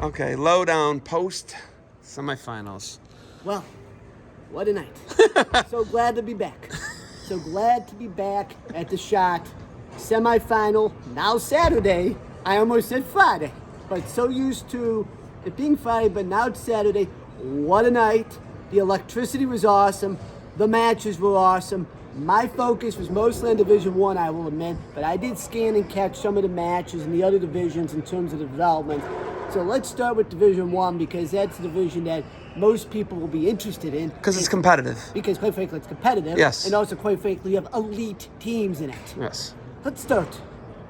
Okay, low down post semifinals. Well, what a night. So glad to be back. So glad to be back at the shot. Semifinal, now Saturday. I almost said Friday, but so used to it being Friday, but now it's Saturday. What a night. The electricity was awesome. The matches were awesome. My focus was mostly on Division 1, I will admit, but I did scan and catch some of the matches in the other divisions in terms of the development. So let's start with Division 1 because that's the division that most people will be interested in. Because it's competitive. Because, quite frankly, it's competitive. Yes. And also, quite frankly, you have elite teams in it. Yes. Let's start.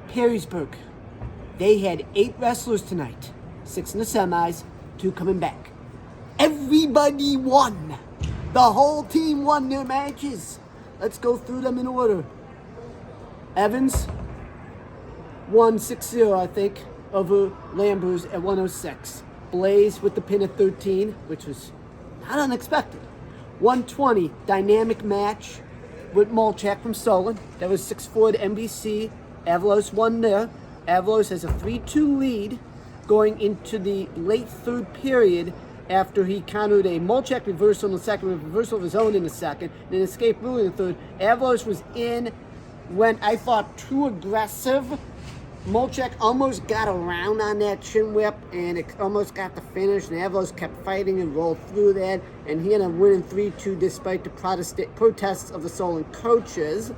Perrysburg. They had 8 wrestlers tonight. 6 in the semis, 2 coming back. Everybody won. The whole team won their matches. Let's go through them in order. Evans won 6-0, I think, over Lambers at 106. Blaze with the pin at 13, which was not unexpected. 120, dynamic match with Molchak from Solon. That was 6-4 to NBC. Avalos won there. Avalos has a 3-2 lead going into the late third period after he countered a Molchak reversal in the second, reversal of his own in the second, and an escape rule in the third. Avalos was in when I thought too aggressive. Molchak almost got around on that chin whip, and it almost got the finish, and Avalos kept fighting and rolled through that, and he ended up winning 3-2 despite the protests of the Solon coaches.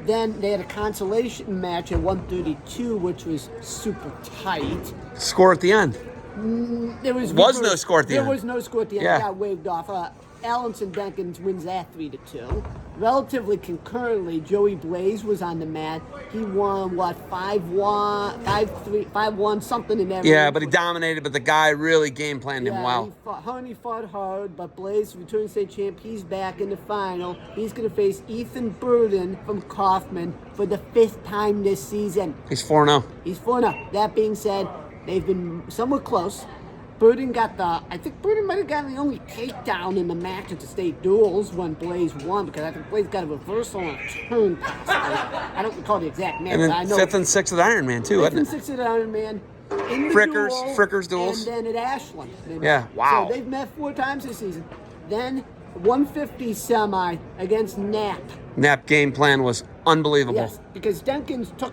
Then they had a consolation match at 132, which was super tight. Score at the end. There was no score at the end. There was no score at the end. Yeah. It got waved off. Allenson Denkins wins that 3-2. Relatively concurrently, Joey Blaze was on the mat. He won, 5-1, 5-3, 5-1, something in that Yeah, range. but he dominated, but the guy really game planned him well. He fought hard, but Blaze, returning state champ, he's back in the final. He's going to face Ethan Burden from Kaufman for the 5th time this season. He's 4-0. He's 4-0. That being said, they've been somewhat close. Burden I think Burden might have gotten the only takedown in the match at the state duels when Blaze won, because I think Blaze got a reversal on a turn pass. I don't recall the exact match. And then I know 5th and 6th at Iron Man, too, 5th wasn't and it? 6th at Iron Man. In the Frickers duels. And then at Ashland. Yeah, wow. So they've met 4 times this season. Then 150 semi against Knapp. Knapp game plan was unbelievable. Yes, because Denkins took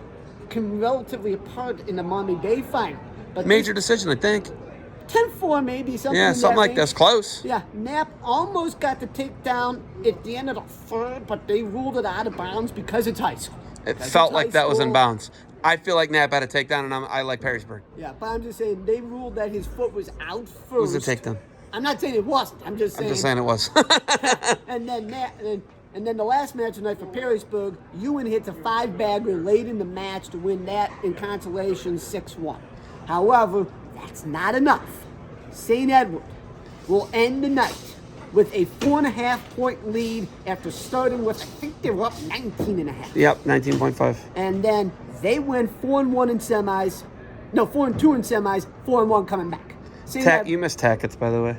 him relatively apart in the Miami Bay final. But Major decision, I think. 10-4 maybe, something Yeah, in something that like range. this. Close. Yeah, Knapp almost got the takedown at the end of the third, but they ruled it out of bounds because it's high school. It Because felt it's like high that was in school. bounds. I feel like Knapp had a takedown, and I like Perrysburg. Yeah, but I'm just saying, they ruled that his foot was out first. It was a takedown. I'm not saying it wasn't. I'm just saying. I'm just saying it was. And then the last match tonight for Perrysburg, Ewan hits a 5-bagger late in the match to win that in consolation 6-1. However, that's not enough. St. Edward will end the night with a 4.5-point lead after starting with, I think they were up 19.5. Yep, 19.5. And then they win 4-1 in semis. No, 4-2 in semis, 4-1 coming back. You missed Tackett's, by the way.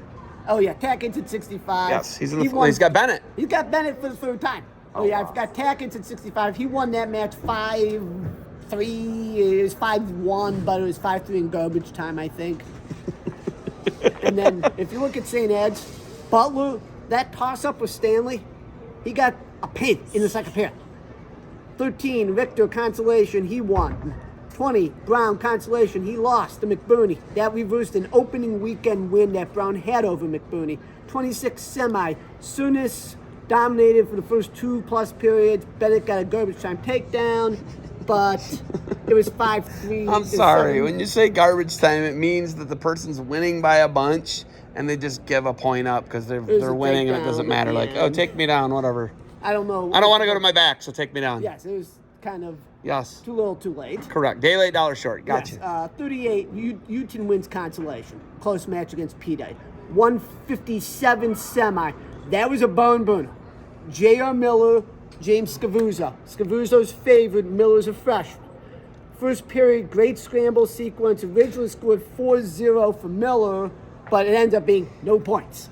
Oh, yeah, Tackett's at 65. Yes, he's got Bennett. He's got Bennett for the 3rd time. Oh, yeah, I've got Tackett's at 65. He won that match 5-3. It was 5-1, but it was 5-3 in garbage time, I think. And then if you look at St. Ed's, Butler, that toss-up with Stanley, he got a pin in the second period. 13, Richter, consolation, he won. 20, Brown, consolation, he lost to McBurney. That reversed an opening weekend win that Brown had over McBurney. 26, semi, Sunis dominated for the first 2+ periods. Bennett got a garbage time takedown, but it was 5-3. I'm sorry. When you say garbage time, it means that the person's winning by a bunch, and they just give a point up because they're winning, and it doesn't matter. Like, oh, take me down, whatever. I don't know. I don't want to go to my back, so take me down. Yes, it was kind of Yes. too little, too late. Correct. Day late, dollar short. Gotcha. Yes, 38, Newton wins consolation. Close match against P-Day. 157 semi. That was a bone burner. J.R. Miller, James Scavuzzo. Scavuzzo's favored, Miller's a freshman. First period, great scramble sequence. Originally scored 4-0 for Miller, but it ends up being no points.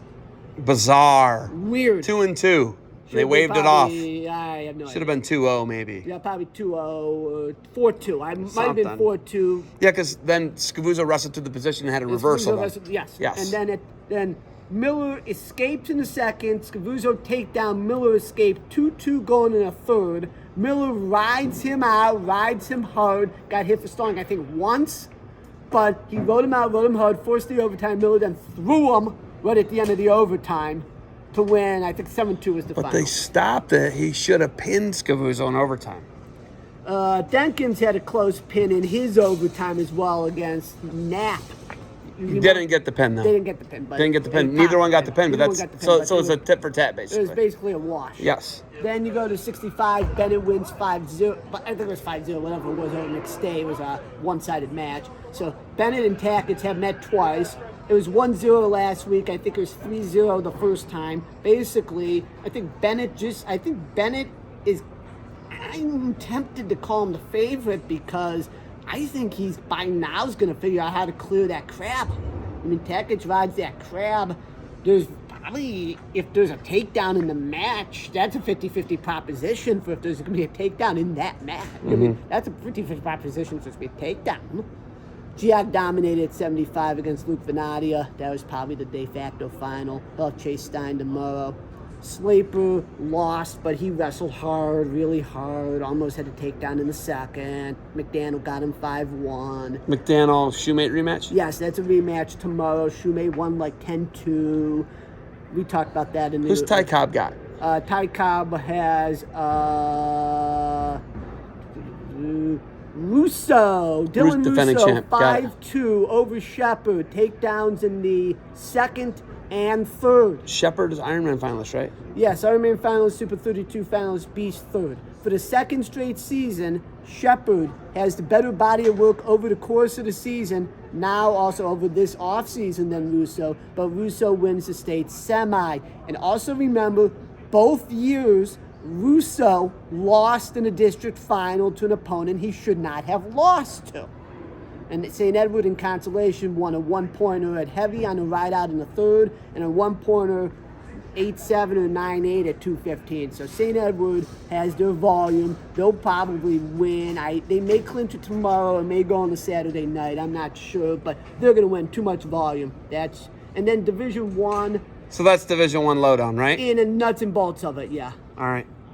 Bizarre. Weird. 2-2. They waved it off. I have no idea. Should have been 2-0 maybe. Yeah, probably 2-0 or 4-2. I might have been 4-2. Yeah, because then Scavuzzo wrestled to the position and had a reversal. Yes. And then Miller escapes in the second. Scavuzzo takedown. Miller escaped. 2-2 going in a third. Miller rides him out, rides him hard. Got hit for stalling, I think, once. But he rode him out, rode him hard, forced the overtime. Miller then threw him right at the end of the overtime to win. I think 7-2 was the final. But they stopped it. He should have pinned Scavuzzo in overtime. Denkins had a close pin in his overtime as well against Knapp. He didn't get the pin, though. They didn't get the pin. But didn't get the pin. Neither one got the pin, but that's so it's a tit for tat, basically. It was basically a wash. Yes. Then you go to 65. Bennett wins 5-0. But I think it was 5-0, whatever it was over next day. It was a one-sided match. So Bennett and Tackett have met twice. It was 1-0 last week. I think it was 3-0 the first time. Basically, I think Bennett is. I'm tempted to call him the favorite because I think he's by now is going to figure out how to clear that crab. I mean, Tackett rides that crab. There's probably, if there's a takedown in the match, that's a 50-50 proposition for if there's going to be a takedown in that match. Mm-hmm. I mean, that's a 50-50 proposition for it to be a takedown. Giac dominated at 75 against Luke Venadia. That was probably the de facto final. He'll have Chase Stein tomorrow. Slaper lost, but he wrestled hard, really hard. Almost had a takedown in the second. McDaniel got him 5-1. McDaniel Shoemate rematch? Yes, that's a rematch tomorrow. Shoemate won like 10-2. We talked about that in the... Who's Ty Cobb got? Ty Cobb has... Dylan Russo, 5-2 over Shepard. Takedowns in the second and third. Shepard is Ironman finalist, right? Yes, Ironman finalist, Super 32 finalist, Beast third. For the second straight season, Shepard has the better body of work over the course of the season, now also over this offseason than Russo, but Russo wins the state semi. And also remember, both years, Russo lost in a district final to an opponent he should not have lost to. And St. Edward in consolation won a one-pointer at heavy on a ride-out in the third, and a one-pointer 8-7 or 9-8 at 2:15. So St. Edward has their volume. They'll probably win. They may clinch it tomorrow. It may go on the Saturday night. I'm not sure, but they're going to win. Too much volume. And then Division 1. So that's Division 1 lowdown, right? In the nuts and bolts of it, yeah. All right.